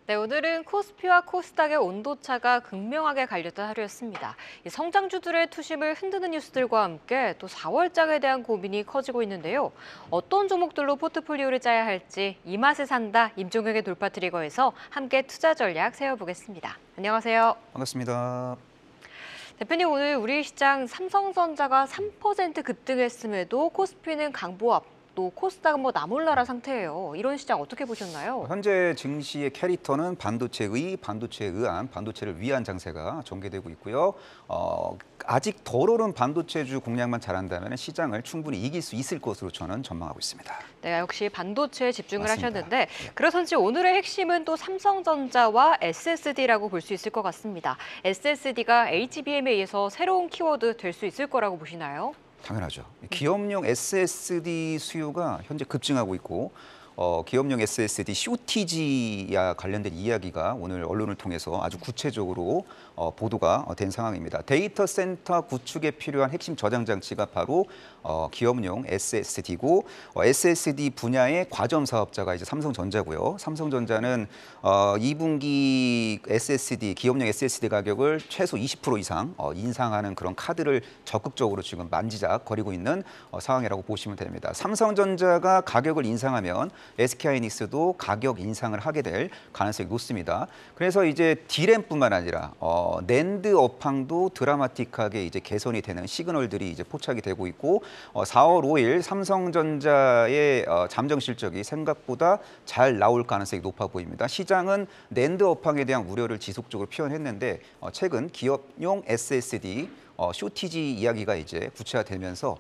네, 오늘은 코스피와 코스닥의 온도차가 극명하게 갈렸던 하루였습니다. 이 성장주들의 투심을 흔드는 뉴스들과 함께 또 4월장에 대한 고민이 커지고 있는데요. 어떤 종목들로 포트폴리오를 짜야 할지 이 맛에 산다 임종혁의 돌파 트리거에서 함께 투자 전략 세워보겠습니다. 안녕하세요. 반갑습니다. 대표님, 오늘 우리 시장 삼성전자가 3% 급등했음에도 코스피는 강보합, 또 코스닥은 나몰라라 상태예요. 이런 시장 어떻게 보셨나요? 현재 증시의 캐릭터는 반도체의, 반도체에 의한, 반도체를 위한 장세가 전개되고 있고요. 아직 덜 오른 반도체주 공략만 잘한다면 시장을 충분히 이길 수 있을 것으로 저는 전망하고 있습니다. 네, 역시 반도체에 집중을 맞습니다. 하셨는데 네. 그래서인지 오늘의 핵심은 또 삼성전자와 SSD라고 볼 수 있을 것 같습니다. SSD가 HBM에 의해서 새로운 키워드 될 수 있을 거라고 보시나요? 당연하죠. 기업용 SSD 수요가 현재 급증하고 있고 기업용 SSD 쇼티지와 관련된 이야기가 오늘 언론을 통해서 아주 구체적으로 보도가 된 상황입니다. 데이터 센터 구축에 필요한 핵심 저장 장치가 바로 기업용 SSD고 SSD 분야의 과점 사업자가 이제 삼성전자고요. 삼성전자는 2분기 SSD 기업용 SSD 가격을 최소 20% 이상 인상하는 그런 카드를 적극적으로 지금 만지작거리고 있는 상황이라고 보시면 됩니다. 삼성전자가 가격을 인상하면 SK하이닉스도 가격 인상을 하게 될 가능성이 높습니다. 그래서 이제 D램뿐만 아니라 낸드 업황도 드라마틱하게 이제 개선이 되는 시그널들이 이제 포착이 되고 있고 4월 5일 삼성전자의 잠정 실적이 생각보다 잘 나올 가능성이 높아 보입니다. 시장은 낸드 업황에 대한 우려를 지속적으로 표현했는데 최근 기업용 SSD 쇼티지 이야기가 이제 구체화되면서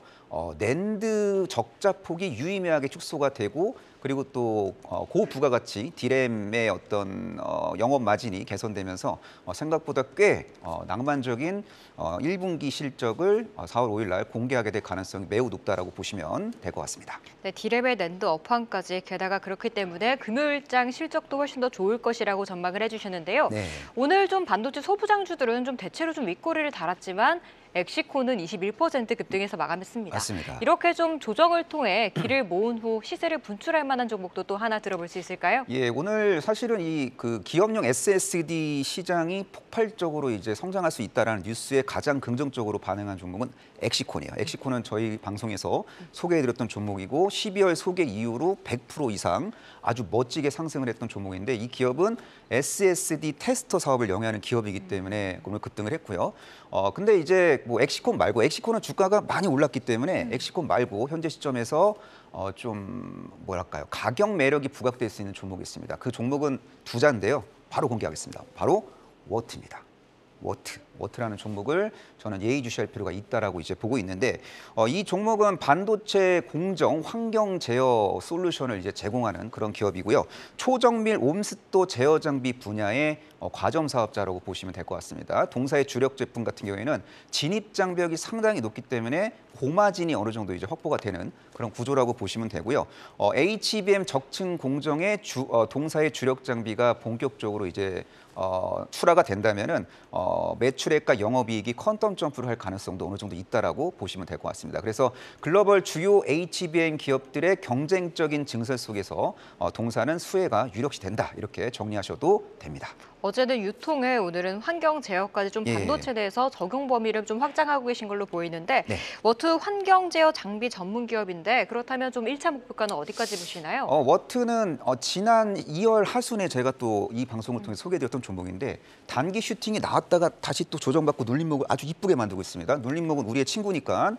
낸드 적자 폭이 유의미하게 축소가 되고 그리고 또 고부가가치 D램의 어떤 영업 마진이 개선되면서 생각보다 꽤 낭만적인 1분기 실적을 4월 5일 날 공개하게 될 가능성이 매우 높다라고 보시면 될 것 같습니다. 네, D램의 낸드 업황까지 게다가 그렇기 때문에 금요일장 실적도 훨씬 더 좋을 것이라고 전망을 해주셨는데요. 네. 오늘 좀 반도체 소부장주들은 좀 대체로 좀 윗꼬리를 달았지만 엑시코는 21% 급등해서 마감했습니다. 맞습니다. 이렇게 좀 조정을 통해 길을 모은 후 시세를 분출할 만한 종목도 또 하나 들어볼 수 있을까요? 예, 오늘 사실은 이 기업용 SSD 시장이 폭발적으로 이제 성장할 수 있다라는 뉴스에 가장 긍정적으로 반응한 종목은 엑시콘이에요. 엑시콘은 저희 방송에서 소개해드렸던 종목이고 12월 소개 이후로 100% 이상 아주 멋지게 상승을 했던 종목인데 이 기업은 SSD 테스터 사업을 영위하는 기업이기 때문에 오늘 급등을 했고요. 근데 이제 엑시콘 말고 엑시콘은 주가가 많이 올랐기 때문에 엑시콘 말고 현재 시점에서 좀 뭐랄까요 가격 매력이 부각될 수 있는 종목이 있습니다. 그 종목은 두자인데요. 바로 공개하겠습니다. 바로 워트입니다. 워트라는 종목을 저는 예의주시할 필요가 있다라고 이제 보고 있는데 이 종목은 반도체 공정 환경 제어 솔루션을 이제 제공하는 그런 기업이고요. 초정밀 옴습도 제어 장비 분야의 과점 사업자라고 보시면 될 것 같습니다. 동사의 주력 제품 같은 경우에는 진입 장벽이 상당히 높기 때문에 고마진이 어느 정도 이제 확보가 되는 그런 구조라고 보시면 되고요. HBM 적층 공정의 동사의 주력 장비가 본격적으로 이제 출하가 된다면은 매출액과 영업이익이 퀀텀 점프를 할 가능성도 어느 정도 있다라고 보시면 될 것 같습니다. 그래서 글로벌 주요 HBM 기업들의 경쟁적인 증설 속에서 동사는 수혜가 유력시 된다 이렇게 정리하셔도 됩니다. 어제는 유통에 오늘은 환경 제어까지 좀 예. 반도체 내에서 적용 범위를 좀 확장하고 계신 걸로 보이는데 네. 워트 환경 제어 장비 전문 기업인데 그렇다면 좀 1차 목표가는 어디까지 보시나요? 워트는 지난 2월 하순에 제가 또 이 방송을 통해 소개해드렸던 종목인데 단기 슈팅이 나왔다가 다시 또 조정받고 눌림목을 아주 이쁘게 만들고 있습니다. 눌림목은 우리의 친구니까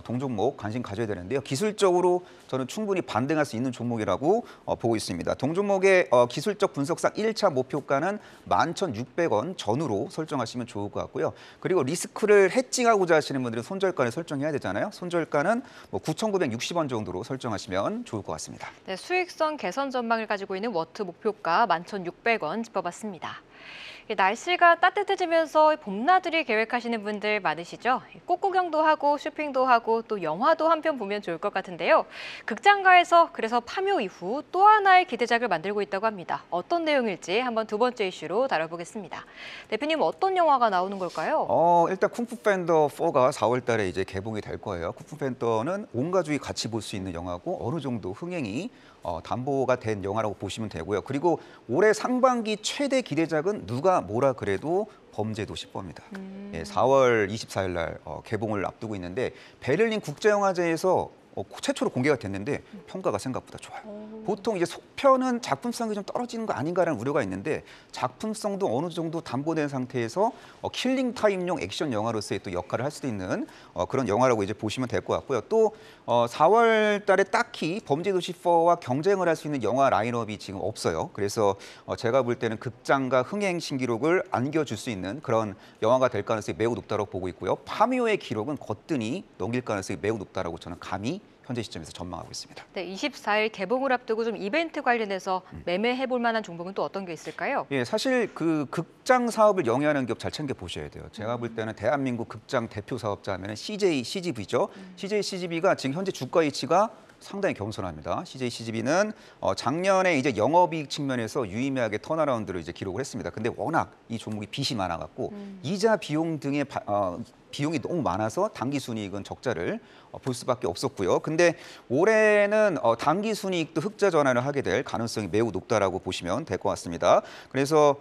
동종목 관심 가져야 되는데요. 기술적으로 저는 충분히 반등할 수 있는 종목이라고 보고 있습니다. 동종목의 기술적 분석상 1차 목표가는 11,600원 전후로 설정하시면 좋을 것 같고요. 그리고 리스크를 해칭하고자 하시는 분들은 손절가를 설정해야 되잖아요. 손절가는 9,960원 정도로 설정하시면 좋을 것 같습니다. 네, 수익성 개선 전망을 가지고 있는 워트 목표가 11,600원 짚어봤습니다. 날씨가 따뜻해지면서 봄나들이 계획하시는 분들 많으시죠? 꽃 구경도 하고 쇼핑도 하고 또 영화도 한 편 보면 좋을 것 같은데요. 극장가에서 그래서 파묘 이후 또 하나의 기대작을 만들고 있다고 합니다. 어떤 내용일지 한번 두 번째 이슈로 다뤄보겠습니다. 대표님 어떤 영화가 나오는 걸까요? 일단 쿵푸 팬더 4가 4월 달에 이제 개봉이 될 거예요. 쿵푸 팬더는 온 가족이 같이 볼 수 있는 영화고 어느 정도 흥행이 담보가 된 영화라고 보시면 되고요. 그리고 올해 상반기 최대 기대작은 누가 뭐라 그래도 범죄도시법입니다. 4월 24일 날 개봉을 앞두고 있는데 베를린 국제영화제에서 최초로 공개가 됐는데 평가가 생각보다 좋아요. 보통 이제 속편은 작품성이 좀 떨어지는 거 아닌가라는 우려가 있는데 작품성도 어느 정도 담보된 상태에서 킬링 타임용 액션 영화로서의 또 역할을 할 수도 있는 그런 영화라고 이제 보시면 될 것 같고요. 또 4월 달에 딱히 범죄도시 4와 경쟁을 할 수 있는 영화 라인업이 지금 없어요. 그래서 제가 볼 때는 극장과 흥행 신기록을 안겨줄 수 있는 그런 영화가 될 가능성이 매우 높다고 보고 있고요. 파묘의 기록은 거뜬히 넘길 가능성이 매우 높다라고 저는 감히 현재 시점에서 전망하고 있습니다. 네, 24일 개봉을 앞두고 좀 이벤트 관련해서 매매해 볼 만한 종목은 또 어떤 게 있을까요? 예, 사실 그 극장 사업을 영위하는 기업 잘 챙겨 보셔야 돼요. 제가 볼 때는 대한민국 극장 대표 사업자 하면은 CJ CGV죠. CJ CGV가 지금 현재 주가 이치가 상당히 겸손합니다. CJ CGV는 작년에 이제 영업이익 측면에서 유의미하게 턴어라운드를 이제 기록을 했습니다. 근데 워낙 이 종목이 빚이 많아갖고 이자 비용 등의 비용이 너무 많아서 당기순이익은 적자를 볼 수밖에 없었고요. 근데 올해는 당기순이익도 흑자 전환을 하게 될 가능성이 매우 높다라고 보시면 될 것 같습니다. 그래서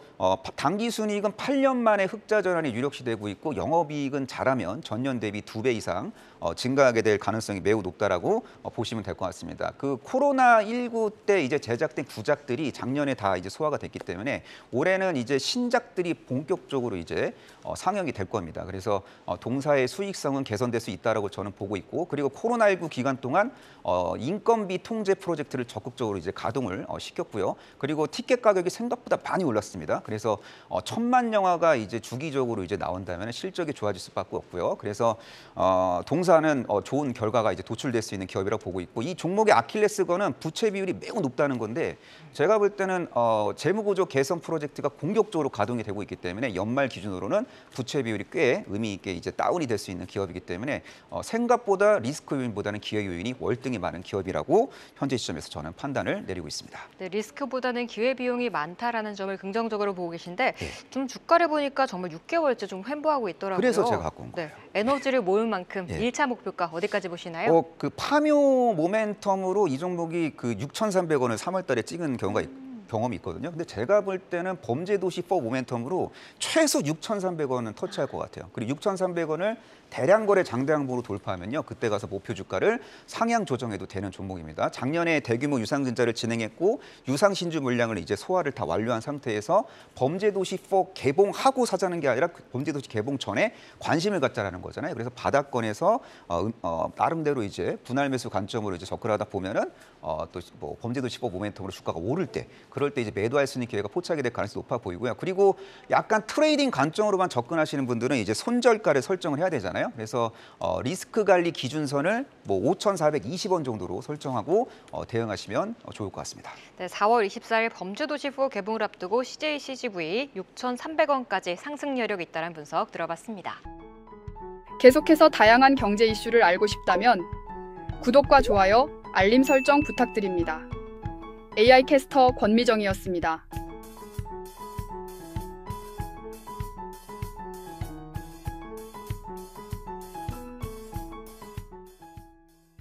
당기순이익은 8년 만에 흑자 전환이 유력시되고 있고 영업이익은 잘하면 전년 대비 2배 이상 증가하게 될 가능성이 매우 높다라고 보시면 될 것 같습니다. 그 코로나19 때 이제 제작된 구작들이 작년에 다 이제 소화가 됐기 때문에 올해는 이제 신작들이 본격적으로 이제 상영이 될 겁니다. 그래서 동사의 수익성은 개선될 수 있다라고 저는 보고 있고 그리고 코로나19 기간 동안 인건비 통제 프로젝트를 적극적으로 이제 가동을 시켰고요. 그리고 티켓 가격이 생각보다 많이 올랐습니다. 그래서 1,000만 영화가 이제 주기적으로 이제 나온다면 실적이 좋아질 수밖에 없고요. 그래서 동사는 좋은 결과가 이제 도출될 수 있는 기업이라고 보고 있고 이 종목의 아킬레스건은 부채 비율이 매우 높다는 건데 제가 볼 때는 재무구조 개선 프로젝트가 공격적으로 가동이 되고 있기 때문에 연말 기준으로는 부채 비율이 꽤 의미 있게 이제 다운이 될 수 있는 기업이기 때문에 생각보다 리스크 요인보다는 기회 요인이 월등히 많은 기업이라고 현재 시점에서 저는 판단을 내리고 있습니다. 네, 리스크보다는 기회 비용이 많다라는 점을 긍정적으로 보고 계신데 좀 주가를 보니까 정말 6개월째 좀 횡보하고 있더라고요. 그래서 제가 갖고 온 거예요. 네, 에너지를 모을 만큼 예. 1차 목표가 어디까지 보시나요? 그 파묘 모멘텀으로 이 종목이 그 6,300원을 3월 달에 찍은 경험이 있거든요. 근데 제가 볼 때는 범죄도시 4 모멘텀으로 최소 6,300원은 터치할 것 같아요. 그리고 6,300원을 대량 거래 장대항보로 돌파하면요. 그때 가서 목표 주가를 상향 조정해도 되는 종목입니다. 작년에 대규모 유상증자를 진행했고 유상 신주 물량을 이제 소화를 다 완료한 상태에서 범죄도시 4 개봉하고 사자는 게 아니라 범죄도시 개봉 전에 관심을 갖자라는 거잖아요. 그래서 바닥권에서 나름대로 이제 분할 매수 관점으로 이제 접근하다 보면은 또 뭐 범죄도시 4 모멘텀으로 주가가 오를 때 그럴 때 이제 매도할 수 있는 기회가 포착이 될 가능성이 높아 보이고요. 그리고 약간 트레이딩 관점으로만 접근하시는 분들은 이제 손절가를 설정을 해야 되잖아요. 그래서 리스크 관리 기준선을 뭐 5,420원 정도로 설정하고 대응하시면 좋을 것 같습니다. 네, 4월 24일 범죄도시 4 개봉을 앞두고 CJ CGV 6,300원까지 상승 여력이 있다는 분석 들어봤습니다. 계속해서 다양한 경제 이슈를 알고 싶다면 구독과 좋아요, 알림 설정 부탁드립니다. AI 캐스터 권미정이었습니다.